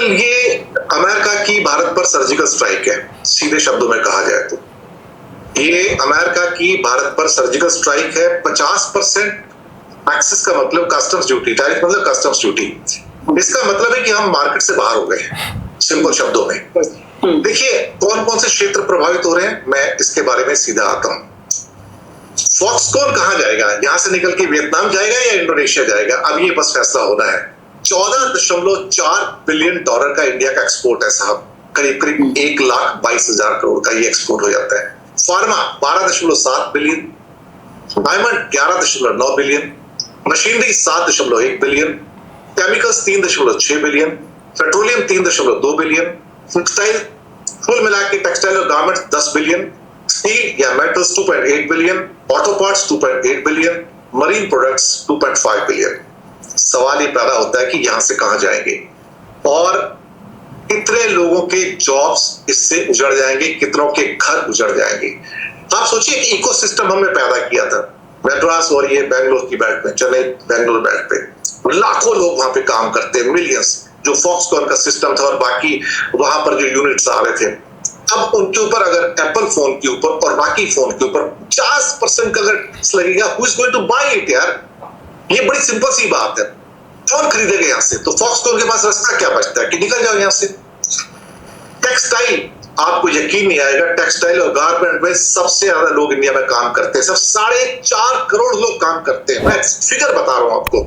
Well, ये America की भारत पर सर्जिकल स्ट्राइक है, सीधे शब्दों में कहा जाए तो ये अमेरिका की भारत पर सर्जिकल स्ट्राइक है। 50% टैक्सेस का मतलब कस्टम्स ड्यूटी, टैरिफ मतलब कस्टम्स ड्यूटी। इसका मतलब है कि हम मार्केट से बाहर हो गए, सिंपल शब्दों में। देखिए कौन कौन से क्षेत्र प्रभावित हो रहे हैं, मैं इसके बारे में सीधा आता हूं। फॉक्सकॉन कहां जाएगा, यहां से निकल के वियतनाम जाएगा या इंडोनेशिया जाएगा, अब ये बस फैसला होना है। 14.4 बिलियन डॉलर का इंडिया का एक्सपोर्ट है साहब, करीब करीब 1,22,000 करोड़ का ये एक्सपोर्ट हो जाता है। Pharma 12.7 billion, diamond 11.9 billion, machinery 7.1 billion, chemicals 3.6 billion, petroleum 3.2 billion, textile कुल मिला के टेक्सटाइल और गारमेंट्स 10 बिलियन, स्टील या metals 2.8 billion, auto parts 2.8 billion, marine products 2.5 billion. सवाल ये पैदा होता है कि यहां से कहां जाएंगे और कितने लोगों के जॉब्स इससे उजड़ जाएंगे, कितनों के घर उजड़ जाएंगे। आप सोचिए कि इकोसिस्टम हमने पैदा किया था मैड्रास और ये बेंगलोर की बेल्ट में, चेन्नई बेंगलोर बेल्ट पे लाखों लोग वहां पे काम करते हैं, मिलियंस, जो फॉक्सकॉन का सिस्टम था और बाकी वहां पर जो यूनिट्स आ रहे थे। अब उनके ऊपर अगर एप्पल फोन के ऊपर और बाकी फोन के ऊपर 50% का अगर टैक्स लगेगा, who is going to buy it यार। ये बड़ी सिंपल सी बात है, कौन खरीदेगा यहां से। तो फॉक्सकॉन के पास रास्ता क्या बचता है कि निकल जाओ यहां से। टेक्सटाइल, आपको यकीन नहीं आएगा, टेक्सटाइल और गारमेंट में सबसे ज्यादा लोग इंडिया में काम करते हैं, सब 4.5 करोड़ लोग काम करते हैं। मैं फिगर बता रहा हूं आपको,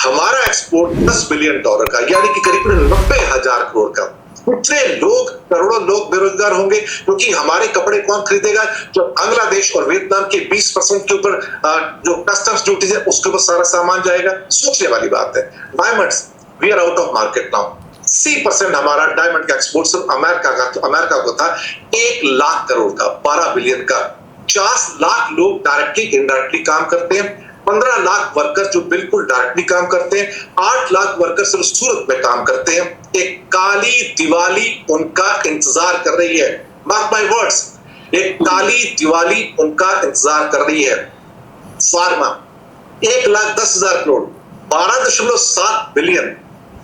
हमारा एक्सपोर्ट 10 बिलियन डॉलर का, यानी कि करीब 90,000 करोड़ का। इतने लोग, करोड़ों लोग बेरोजगार होंगे, क्योंकि हमारे कपड़े कौन खरीदेगा। जो बांग्लादेश और वियतनाम के 20% के ऊपर जो कस्टम्स ड्यूटीज है उसके ऊपर सारा सामान जाएगा। सोचने वाली बात है। Diamonds, we are out of market now. 30% हमारा डायमंड का एक्सपोर्ट सिर्फ अमेरिका को था, 1 लाख करोड़ का, 12 बिलियन का। 50 लाख लोग डायरेक्टली इनडायरेक्टली काम करते हैं, 15 लाख वर्कर जो बिल्कुल डायरेक्टली काम करते हैं, 8 लाख वर्कर सिर्फ सूरत में काम करते हैं। एक काली दिवाली उनका इंतजार कर रही है, मार्क माय वर्ड्स, एक काली दिवाली उनका इंतजार कर रही है। फार्मा 1,10,000 करोड़, 12.7 बिलियन,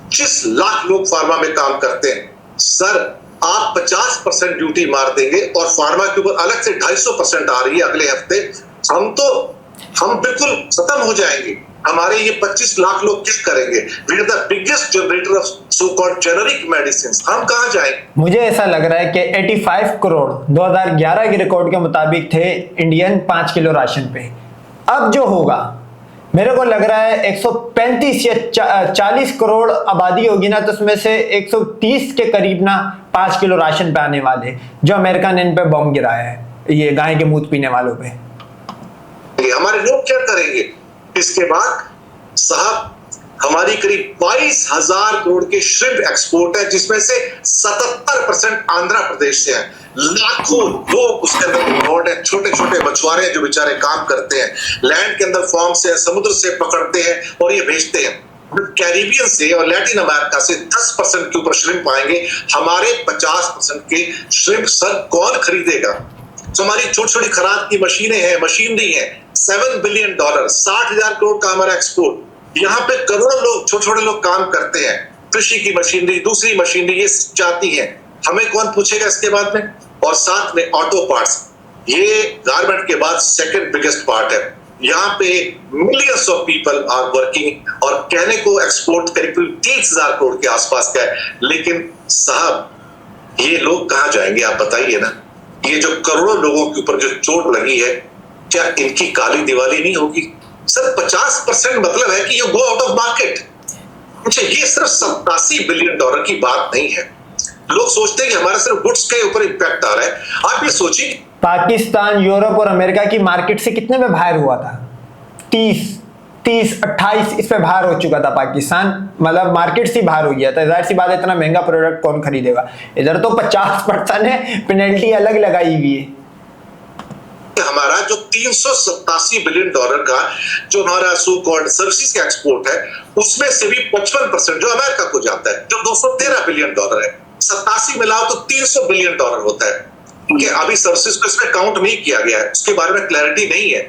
25 लाख लोग फार्मा में काम करते हैं। सर आप 50% ड्यूटी मार देंगे और फार्मा के ऊपर अलग से 250% आ रही है अगले हफ्ते, हम बिल्कुल खत्म हो जाएंगे। हमारे ये 25 लाख लोग क्या करेंगे। We are the biggest generator of so called generic medicines, हम कहां जाएंगे। मुझे ऐसा लग रहा है कि 85 करोड़ 2011 के रिकॉर्ड के मुताबिक थे इंडियन 5 किलो राशन पे। अब जो होगा मेरे को लग रहा है 135 या 40 करोड़ आबादी होगी ना, तो उसमें से 130 के करीब ना 5 किलो राशन पे आने वाले, जो अमेरिका ने इन पे बम गिराया है, ये गाय के मूत पीने वालों पे। हमारे लोग क्या करेंगे इसके बाद। साहब हमारी करीब 22,000 करोड़ के श्रिम्प एक्सपोर्ट है, जिसमें से 77% आंध्र प्रदेश से है। लाखों लोग उसके अंदर इन्वॉल्व है, छोटे छोटे मछुआरे जो बेचारे काम करते हैं, लैंड के अंदर फार्म से, समुद्र से पकड़ते हैं और ये बेचते हैं। कैरिबियन से और लैटिन अमेरिका से 10% के ऊपर श्रिम्प आएंगे, हमारे 50% के श्रिम्प सर कौन खरीदेगा। तो हमारी छोटी छोटी खराद की मशीनें हैं, मशीनरी है, 7 बिलियन डॉलर, 60,000 करोड़ का हमारा एक्सपोर्ट। यहाँ पे करोड़ों लोग, छोटे छोटे लोग काम करते हैं, कृषि की मशीनरी, दूसरी मशीनरी ये जाती है, हमें कौन पूछेगा इसके बाद में। और साथ में ऑटो पार्ट्स, ये गारमेंट के बाद सेकंड बिगेस्ट पार्ट है। यहाँ पे millions of people are working और कहने को एक्सपोर्ट करीब 30,000 करोड़ के आसपास का है। लेकिन साहब ये लोग कहाँ जाएंगे आप बताइए ना। ये जो करोड़ों लोगों के ऊपर जो चोट लगी है, क्या इनकी काली दिवाली नहीं होगी। सर 50% मतलब है कि you go out of market. अच्छा, ये सिर्फ 87 बिलियन डॉलर की बात नहीं है। लोग सोचते हैं कि हमारा सिर्फ गुड्स के ऊपर इंपैक्ट आ रहा है। आप ये सोचिए पाकिस्तान, यूरोप और अमेरिका की मार्केट से कितने में बाहर हुआ था, 28 इस पे बाहर हो चुका था पाकिस्तान, मतलब मार्केट से बाहर हो गया था। जाहिर सी बात है, इतना महंगा प्रोडक्ट कौन खरीदेगा। इधर तो 50% है, पेनल्टी अलग लगाई हुई है। हमारा जो 387 बिलियन डॉलर का जो हमारा सो कॉल्ड सर्विसेज का एक्सपोर्ट है, उसमें से भी 55% जो अमेरिका को जाता है, जो 213 बिलियन डॉलर है। 87 मिलाओ तो 300 बिलियन डॉलर होता है। कि अभी सर्विसेज को इसमें काउंट नहीं किया गया है, उसके बारे में क्लैरिटी नहीं है।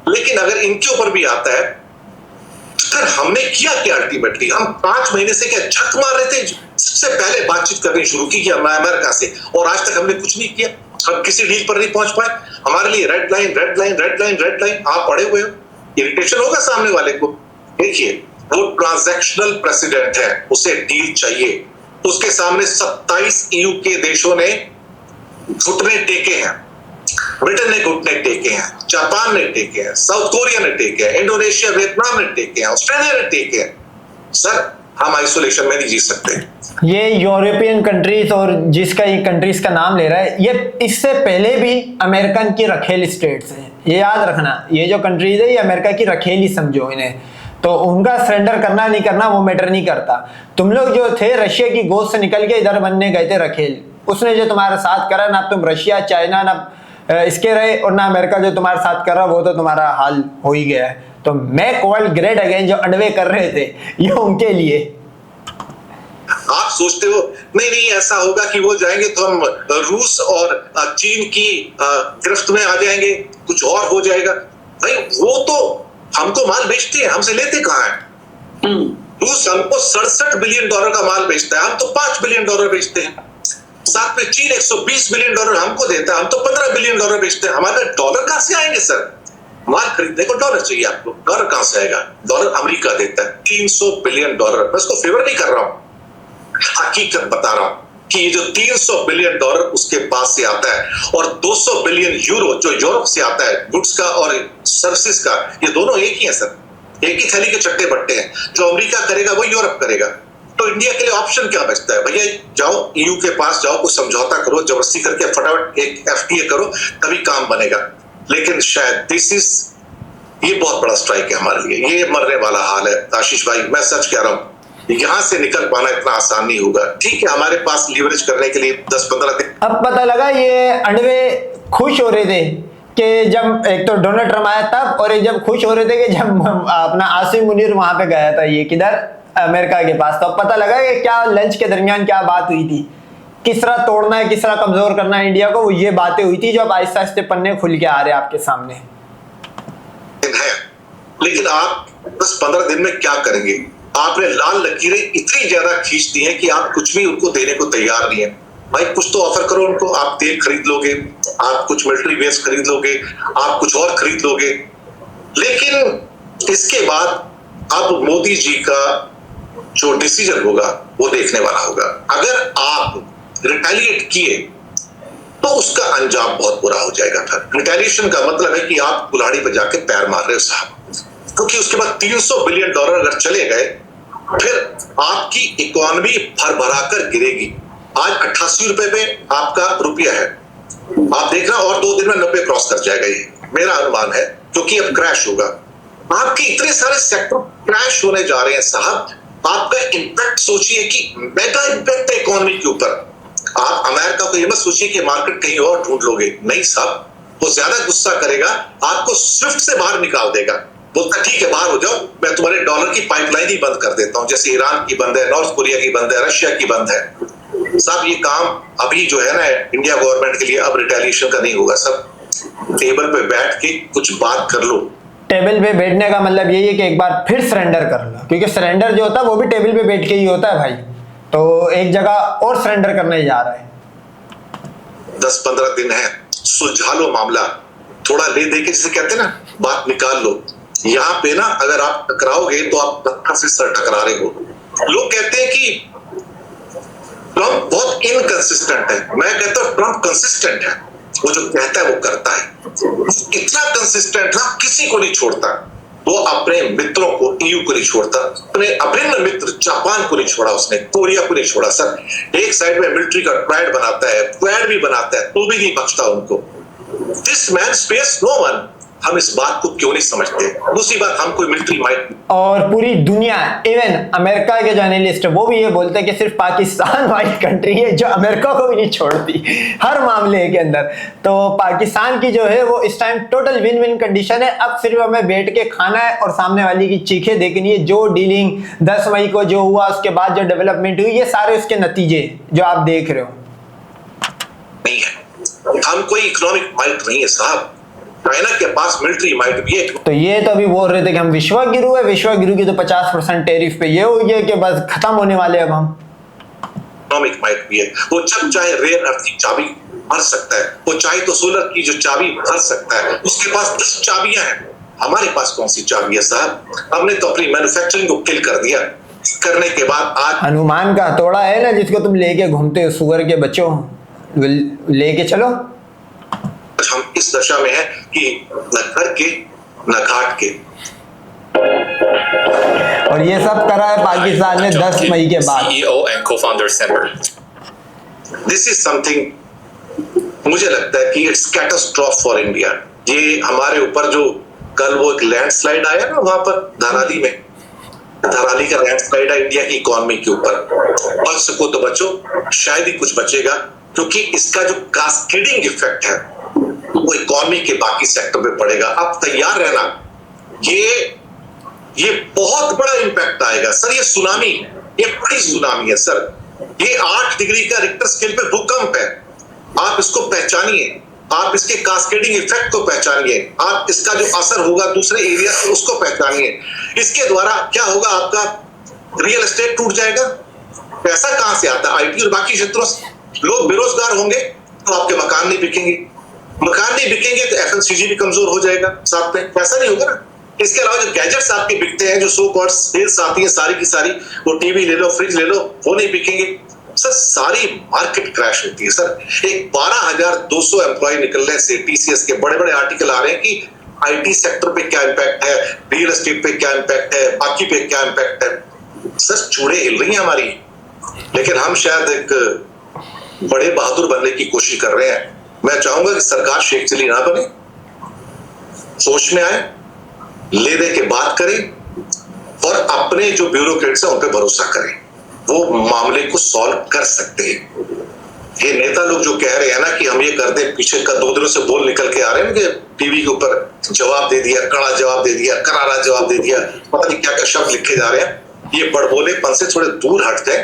लेकिन अगर इनके ऊपर भी आता है, फिर हमने किया क्या अल्टीमेटली। हम 5 महीने से क्या झक मार रहे थे सबसे पहले बातचीत करनी शुरू की अमेरिका से, और आज तक हमने कुछ नहीं किया। हम किसी डील पर नहीं पहुंच पाए। हमारे लिए red line red line red line red line आप पड़े हुए हो। इरिटेशन होगा सामने वाले को। देखिए, वो ट्रांजैक्शनल प्रेसिडेंट है, उसे डील चाहिए। उसके सामने 27 ईयू के देशों ने घुटने टेके हैं। ब्रिटेन ने घुटने टेके हैं, जापान ने टेके हैं, साउथ कोरिया ने टेके हैं, इंडोनेशिया वियतनाम ने टेके हैं, ऑस्ट्रेलिया ने टेके हैं। सर, हम आइसोलेशन में नहीं जी सकते। ये यूरोपियन कंट्रीज और जिसका ये कंट्रीज का नाम ले रहा है, ये इससे पहले भी अमेरिकन की रखेली स्टेट्स है। ये याद रखना, ये जो कंट्रीज है ये अमेरिका की रखेली समझो इन्हें। तो उनका सरेंडर करना नहीं करना वो मैटर नहीं करता। तुम लोग जो थे रशिया की गोद से निकल के इधर बनने गए थे रखेल, उसने जो तुम्हारे साथ करा ना, तुम रशिया चाइना ना इसके रहे, और ना अमेरिका जो तुम्हारे साथ कर रहा वो तो तुम्हारा हाल हो ही गया है। तो मैक वर्ल्ड ग्रेट अगेन जो अनवे कर रहे थे ये उनके लिए। आप सोचते हो नहीं नहीं ऐसा होगा कि वो जाएंगे तो हम रूस और चीन की गिरफ्त में आ जाएंगे, कुछ और हो जाएगा। भाई वो तो हमको माल बेचते हैं, हमसे लेते कहाँ है? रूस हमको 67 बिलियन डॉलर का माल बेचता है, हम तो 5 बिलियन डॉलर बेचते हैं। साथ में चीन 120 बिलियन डॉलर हमको देता है, हम तो 15 बिलियन डॉलर बेचते हैं। हमारे डॉलर कहां से आएंगे सर? माल खरीदने को डॉलर चाहिए आपको, डॉलर कहां से आएगा? डॉलर अमेरिका देता है 300 बिलियन डॉलर। मैं इसको फेवर नहीं कर रहा हूं, हकीकत बता रहा हूं कि ये जो 300 बिलियन डॉलर उसके पास से आता है और 200 बिलियन यूरो जो यूरोप से आता है गुड्स का और सर्विसेज का, ये दोनों एक ही है सर, एक ही थैली के चट्टे बट्टे हैं। जो अमेरिका करेगा वो यूरोप करेगा। तो इंडिया के लिए ऑप्शन क्या बचता है? भैया जाओ ईयू के पास जाओ, कुछ समझौता करो, जबरदस्ती करके फटाफट एक एफटीए करो, तभी काम बनेगा। लेकिन शायद ये बहुत बड़ा स्ट्राइक है हमारे लिए, ये मरने वाला हाल है आशीष भाई, मैं सच कह रहा हूं। यहां से निकल पाना इतना आसान नहीं होगा। ठीक है, हमारे पास लीवरेज करने के लिए 10-15 दिन। अब पता लगा ये अंडवे खुश हो रहे थे कि जब एक तो डोनाल्ड ट्रम्प आया तब, और एक जब खुश हो रहे थे कि जब अपना आसिम मुनीर वहां पे गया था, ये किधर अमेरिका के पास। तो अब पता लगा कि क्या लंच के दरमियान क्या बात हुई थी, किस तरह तोड़ना है, किस तरह कमजोर करना है इंडिया को, वो ये बातें हुई थी जो अब आहिस्ते आहिस्ते पन्ने खुल के आ रहे हैं आपके सामने है। लेकिन आप 10-15 दिन में क्या करेंगे? आपने लाल लकीरें इतनी ज्यादा खींच दी हैं कि आप कुछ भी उनको देने को तैयार नहीं है। भाई कुछ तो ऑफर करो उनको। आप तेल खरीद लोगे, आप कुछ मिलिट्री वेस्ट खरीद लोगे, आप कुछ और खरीद लोगे, लेकिन इसके बाद अब मोदी जी का जो डिसीजन होगा वो देखने वाला होगा। अगर आप रिटेलिएट किए तो उसका अंजाम बहुत बुरा हो जाएगा। फिर रिटेलिएशन का मतलब है कि आप कुल्हाड़ी पर जाके पैर मार रहे हो साहब, क्योंकि उसके बाद 300 बिलियन डॉलर अगर चले गए फिर आपकी इकोनॉमी भर कर गिरेगी। आज 88 रुपए पे आपका रुपया है, आप देख रहे हो और 2 दिन में 90 क्रॉस कर जाएगा, ये मेरा अनुमान है, क्योंकि अब क्रैश होगा। आपके इतने सारे सेक्टर क्रैश होने जा रहे हैं साहब। आपका इंपैक्ट सोचिए कि मेगा इंपैक्ट है इकोनॉमी के ऊपर। आप अमेरिका को ये मत सोचिए कि मार्केट कहीं और ढूंढ लोगे, नहीं साहब, वो ज्यादा गुस्सा करेगा, आपको स्विफ्ट से बाहर निकाल देगा। बोलता ठीक है बाहर हो जाओ, मैं तुम्हारे डॉलर की पाइपलाइन ही बंद कर देता हूं, जैसे ईरान की बंद है, नॉर्थ कोरिया की बंद है, रशिया की बंद है। साहब ये काम अभी जो है ना इंडिया गवर्नमेंट के लिए अब रिटेलिएशन का नहीं होगा। सब टेबल पे बैठ के कुछ बात कर लो। टेबल पे बैठने का मतलब यही है कि एक बार फिर सरेंडर कर लो, क्योंकि सरेंडर जो होता है वो भी टेबल पे बैठ के ही होता है भाई। तो एक जगह और सरेंडर करने जा रहा है। 10-15 दिन है, सुलझा लो मामला, थोड़ा ले दे के, जिसे कहते हैं ना, बात निकाल लो। यहाँ पे ना अगर आप टकराओगे तो आप धक्का से सर टकरा रहे हो। लोग कहते हैं कि ट्रंप बहुत इनकंसिस्टेंट है, मैं कहता हूं ट्रंप कंसिस्टेंट है। वो जो कहता है वो करता है, इतना कंसिस्टेंट है, किसी को नहीं छोड़ता। वो अपने मित्रों को, ईयू को नहीं छोड़ता, अपने अभिन्न मित्र जापान को नहीं छोड़ा, उसने कोरिया को नहीं छोड़ा। सर एक साइड में मिलिट्री का ट्रायड बनाता है, क्वाड भी बनाता है, तो भी नहीं बख्शता उनको। This man spares no one. हम इस बात को क्यों नहीं समझते? दूसरी बात, हम कोई मिलिट्री माइट, और पूरी दुनिया, इवन अमेरिका के जो एनालिस्ट है वो भी ये बोलते हैं कि सिर्फ पाकिस्तान वाली कंट्री है जो अमेरिका को भी नहीं छोड़ती हर मामले के अंदर। तो पाकिस्तान की जो है वो इस time total win win condition है। अब सिर्फ हमें बैठ के खाना है और सामने वाली की चीखें देखनी है। जो डीलिंग 10 मई को जो हुआ, उसके बाद जो डेवलपमेंट हुई, ये सारे उसके नतीजे जो आप देख रहे हो। नहीं है, हम कोई इकोनॉमिक माइट नहीं है साहब। चाइना के पास मिलिट्री माइट भी है। तो ये तो अभी बोल रहे थे कि हम विश्वगुरु है, विश्वगुरु की तो 50% टैरिफ पे ये हो गया कि बस खत्म होने वाले अब हम। इकोनॉमिक माइट भी है। वो जब चाहे रेयर अर्थ की चाबी भर सकता है, वो चाहे तो सोलर की जो चाबी भर सकता है। उसके पास 10 चाबियां हैं, हमारे पास कौन सी चाबी है साहब? हमने तो अपनी मैन्युफैक्चरिंग को किल कर दिया। करने के बाद आज हनुमान का हथौड़ा है ना जिसको तुम लेके घूमते हो, सुअर के बच्चों, लेके चलो। हम इस दशा में है कि न घर के न घाट के। और ये सब करा है पाकिस्तान ने 10 मई के बाद। CEO and co-founder Semper. This is something, मुझे लगता है कि इट्स कैटास्ट्रॉफ फॉर इंडिया। ये हमारे ऊपर जो कल वो एक लैंडस्लाइड आया ना वहां पर धराली में, धराली का लैंडस्लाइड है इंडिया की इकोनॉमी के ऊपर। बच सको तो बचो, शायद ही कुछ बचेगा, क्योंकि इसका जो कास्केडिंग इफेक्ट है वो इकोनॉमी के बाकी सेक्टर पे पड़ेगा। अब तैयार रहना, ये बहुत बड़ा इंपैक्ट आएगा सर। ये सुनामी, ये बड़ी सुनामी है सर। ये 8 डिग्री का रिक्टर स्केल पे भूकंप है। आप इसको पहचानिए, आप इसके कास्केडिंग इफेक्ट को पहचानिए, आप इसका जो असर होगा दूसरे एरिया पे उसको पहचानिए। इसके द्वारा क्या होगा, आपका रियल एस्टेट टूट जाएगा। पैसा कहां से आता है? आईटी और बाकी क्षेत्रों से लोग बेरोजगार होंगे तो आपके मकान नहीं बिकेंगे, मकान नहीं बिकेंगे तो एफएमसीजी भी कमजोर हो जाएगा, साथ में पैसा नहीं होगा ना। इसके अलावा जो गैजेट्स आपके बिकते हैं, जो सो कॉल्ड सेल्स आती है सारी की सारी, वो टीवी ले लो, फ्रिज ले लो, वो नहीं बिकेंगे सर। सारी मार्केट क्रैश होती है सर। एक 12,200 एम्प्लॉय निकलने से टीसीएस के बड़े बड़े आर्टिकल आ रहे हैं कि आईटी सेक्टर पे क्या इम्पैक्ट है, रियल एस्टेट पे क्या इम्पैक्ट है, बाकी पे क्या इम्पैक्ट है। सर चूड़े हिल रही हैं हमारी, लेकिन हम शायद एक बड़े बहादुर बनने की कोशिश कर रहे हैं। मैं चाहूंगा कि सरकार शेख चिल्ली ना बने, सोच में आए, ले दे के बात करें और अपने जो ब्यूरोक्रेट्स हैं उन पे भरोसा करें, वो मामले को सॉल्व कर सकते हैं। ये नेता लोग जो कह रहे हैं ना कि हम ये कर दें, पीछे का 2 दिनों से बोल निकल के आ रहे हैं कि टीवी के ऊपर जवाब दे दिया, कड़ा जवाब दे दिया, करारा जवाब दे दिया, पता नहीं क्या क्या शब्द लिखे जा रहे हैं। ये बड़बोलेपन से थोड़े दूर हट जाए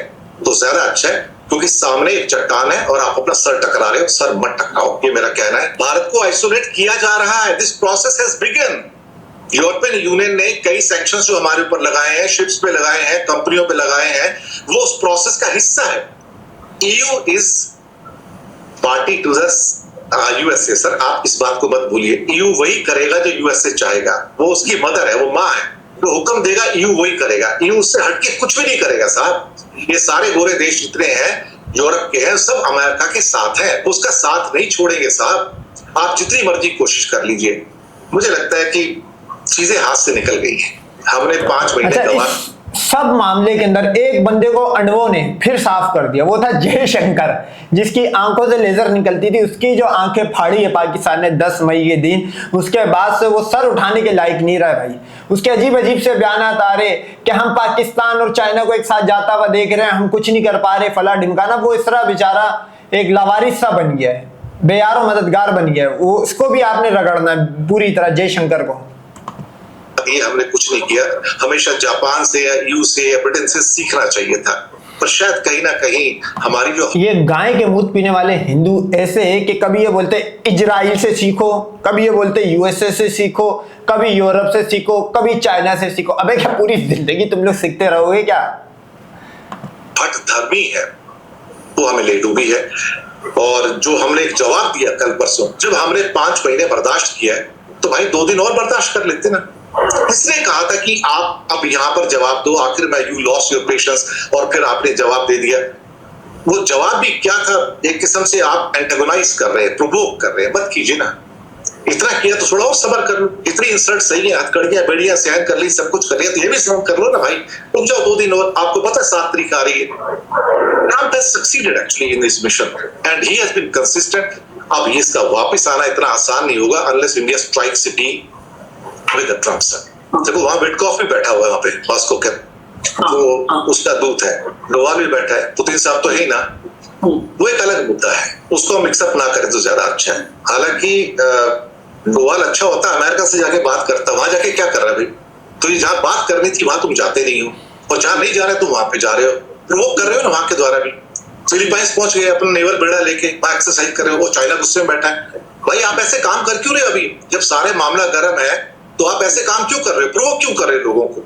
तो ज्यादा अच्छा है, क्योंकि सामने एक चट्टान है और आप अपना सर टकरा रहे हो। सर मत टकराओ, ये मेरा कहना है। भारत को आइसोलेट किया जा रहा है। This process has begin. European union ने कई सैंक्शंस जो हमारे ऊपर लगाए हैं, शिप्स पे लगाए हैं, कंपनियों पे लगाए हैं, वो उस प्रोसेस का हिस्सा है। EU is party to the USA. Sir आप इस बात को मत भूलिए, ईयू वही करेगा जो यूएसए चाहेगा। वो उसकी मदर है, वो माँ है, तो हुक्म देगा ईयू वही करेगा। ईयू उससे हटके कुछ भी नहीं करेगा साहब। ये सारे गोरे देश जितने हैं यूरोप के हैं, सब अमेरिका के साथ हैं, उसका साथ नहीं छोड़ेंगे साहब। आप जितनी मर्जी कोशिश कर लीजिए, मुझे लगता है कि चीजें हाथ से निकल गई है। हमने 5 महीने गवा। सब मामले के अंदर एक बंदे को अणुओं ने फिर साफ कर दिया, वो था जयशंकर, जिसकी आंखों से लेजर निकलती थी। उसकी जो आंखें फाड़ी है पाकिस्तान ने 10 मई के दिन, उसके बाद से वो सर उठाने के लायक नहीं रहा भाई। उसके अजीब अजीब से बयानात आ रहे कि हम पाकिस्तान और चाइना को एक साथ जाता हुआ देख रहे हैं, हम कुछ नहीं कर पा रहे, फला ढिमकाना। वो इस तरह बेचारा एक लावारिस सा बन गया है, बेयारो मददगार बन गया है। वो उसको भी आपने रगड़ना है पूरी तरह, जयशंकर को। ये हमने कुछ नहीं किया। हमेशा जापान से या यू से या ब्रिटेन से सीखना चाहिए था, पर शायद कहीं ना कहीं हमारी जो ये गाय के मूत्र पीने वाले हिंदू ऐसे है कि कभी ये बोलते इजराइल से सीखो, कभी ये बोलते यूएसए से सीखो, कभी यूरोप से सीखो, कभी चाइना से सीखो। अबे क्या पूरी जिंदगी तुम लोग सीखते रहोगे क्या? हट धर्मी है वो हमें ले डूबी है। और जो हमने एक जवाब दिया कल परसों, जब हमने 5 महीने बर्दाश्त किया है, तो भाई 2 दिन और बर्दाश्त कर लेते ना। इसने कहा था कि आप अब यहां पर जवाब दो, आखिर में यू लॉस्ट योर पेशेंस, और फिर आपने जवाब दे दिया। वो जवाब भी क्या था, एक किस्म से आप एंटेगोनाइज कर रहे हैं, प्रोवोक कर रहे हैं। मत कीजिए ना, इतना किया तो थोड़ा और सब्र कर लो। इतनी इंसल्ट सही है, हथकड़ियां बेड़ियां सहन कर ली, सब कुछ कर लिया, तो ये भी सहन कर लो ना भाई। रुक जाओ 2 दिन और। आपको पता है 7 तारीख आ रही है। Trump has succeeded actually in this mission and he has been consistent. अब ये इसका वापस आना इतना आसान नहीं होगा unless India strikes city with the Trump sir. देखो वहां विटकॉफ भी बैठा हुआ है, वहां पे मॉस्को के, वो उसका दूत है, डोवाल भी बैठा है, पुतिन साहब तो है ही ना। वो एक अलग मुद्दा है, उसको हम मिक्सअप ना करें तो ज्यादा अच्छा है। हालांकि डोवाल अच्छा होता, अमेरिका से जाके बात करता, वहां जाके क्या कर रहा है भाई? तो ये जहां बात करनी थी वहां तुम जाते नहीं हो, और जहां नहीं जा रहे तुम वहां पे जा रहे हो, प्रोवोक कर रहे हो ना वहां के द्वारा भी। फिलीपाइंस पहुंच गए, अपना नेवल बेड़ा लेके वहां एक्सरसाइज कर रहे हो, वो चाइना गुस्से में बैठा है। भाई आप ऐसे काम कर क्यों रहे हो? अभी जब सारे मामला गर्म है तो आप ऐसे काम क्यों कर रहे हो, प्रोवोक क्यों कर रहे हो लोगों को?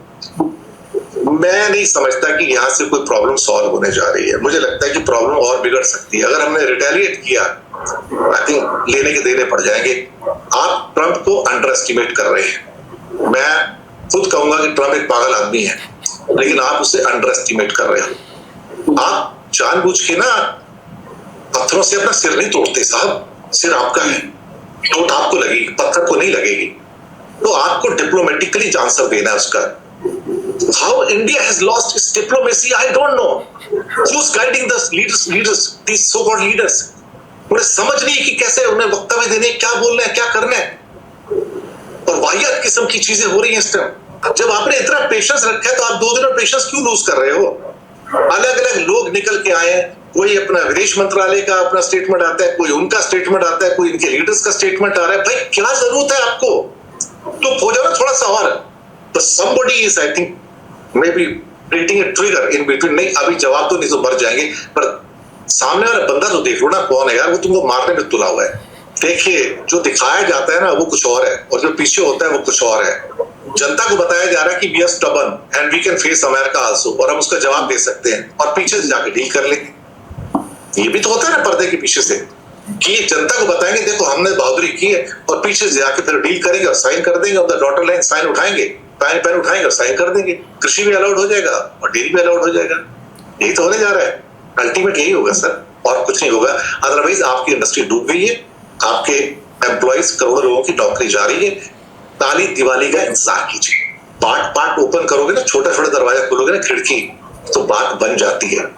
मैं नहीं समझता कि यहाँ से कोई प्रॉब्लम सॉल्व होने जा रही है। मुझे लगता है कि प्रॉब्लम और बिगड़ सकती है। अगर हमने रिटेलिएट किया, आई थिंक लेने के देने पड़ जाएंगे। आप ट्रंप को अंडर एस्टिमेट कर रहे हैं। मैं खुद कहूंगा कि ट्रंप एक पागल आदमी है, लेकिन आप उसे अंडर एस्टिमेट कर रहे हो। आप जानबूझ के ना पत्थरों से अपना सिर नहीं तोड़ते साहब। सिर आपका है, चोट आपको लगेगी, पत्थर को नहीं लगेगी। तो आपको डिप्लोमेटिकली आंसर देना है उसका। How India has lost its diplomacy, I don't know. Who's guiding the leaders, these so-called leaders? उन्हें समझ नहीं कि कैसे उन्हें वक्तव्य देने, क्या बोलना है, क्या करना है। और वाहियात किस्म की चीजें हो रही हैं इस टाइम। जब आपने इतना पेशेंस रखा है तो आप 2 दिन में पेशेंस क्यों लूज कर रहे हो? अलग अलग लोग निकल के आए हैं, कोई अपना विदेश मंत्रालय का अपना स्टेटमेंट आता है, कोई उनका स्टेटमेंट आता है, कोई इनके लीडर्स का स्टेटमेंट आ रहा है। भाई क्या जरूरत है आपको? तो हो जाओ ना थोड़ा सा और। But somebody is, I think, maybe creating a trigger in between। नहीं अभी जवाब तो नहीं, तो मर जाएंगे, पर सामने वाला बंदा तो देख लो ना कौन है यार। वो तुमको मारने में तुला हुआ है। देखिए जो दिखाया जाता है ना वो कुछ और है, और जो पीछे होता है वो कुछ और है। जनता को बताया जा रहा है कि we are stubborn and we can face America also, और हम उसका जवाब दे सकते हैं और पीछे से जाके डील कर लेंगे। ये भी तो होता है ना पर्दे के पीछे से, कि जनता को बताएंगे देखो हमने बहादुरी की है, और पीछे से जाके फिर डील करेंगे और साइन कर देंगे। और डॉटर लाइन साइन उठाएंगे, पेन उठाएंगे और साइन कर देंगे। कृषि भी अलाउड हो जाएगा और डेयरी भी अलाउड हो जाएगा। यही तो होने जा रहा है। अल्टीमेट यही होगा सर, और कुछ नहीं होगा। अदरवाइज आपकी इंडस्ट्री डूब गई है, आपके एम्प्लॉइज करोड़ों लोगों की नौकरी जा रही है। ताली दिवाली का इंतजार कीजिए। पार्ट ओपन करोगे ना, छोटा छोटा दरवाजा खोलोगे ना, खिड़की, तो बात बन जाती है।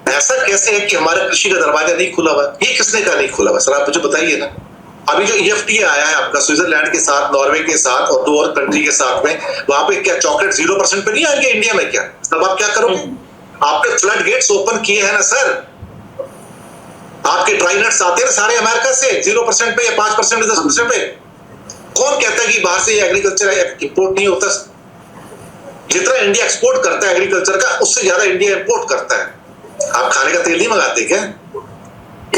ऐसा कैसे है कि हमारे कृषि का दरवाजा नहीं खुला हुआ? ये किसने का नहीं खुला हुआ सर, आप मुझे बताइए ना। अभी जो EFTA आया है आपका स्विट्जरलैंड के साथ, नॉर्वे के साथ और 2 और कंट्री के साथ में, वहां पे क्या चॉकलेट 0% पे नहीं आएंगे इंडिया में? क्या तब आप क्या करोगे? आपने फ्लड गेट्स ओपन किए हैं ना सर। आपके ड्राई नट्स आते हैं ना सारे अमेरिका से 0% पे या 5% 10% पे। कौन कहता है कि बाहर से एग्रीकल्चर इंपोर्ट नहीं होता? जितना इंडिया एक्सपोर्ट करता है एग्रीकल्चर का, उससे ज्यादा इंडिया इंपोर्ट करता है। आप खाने का तेल नहीं मंगाते क्या?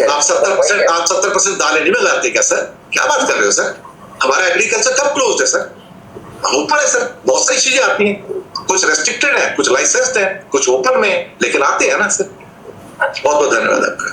आप 70% दालें नहीं मंगाते क्या सर? क्या बात कर रहे हो सर? हमारा एग्रीकल्चर कब क्लोज्ड है सर? ओपन है सर। बहुत सारी चीजें आती हैं, कुछ रेस्ट्रिक्टेड है, कुछ लाइसेंस्ड है, कुछ ओपन में, लेकिन आते हैं ना सर। बहुत बहुत धन्यवाद आपका।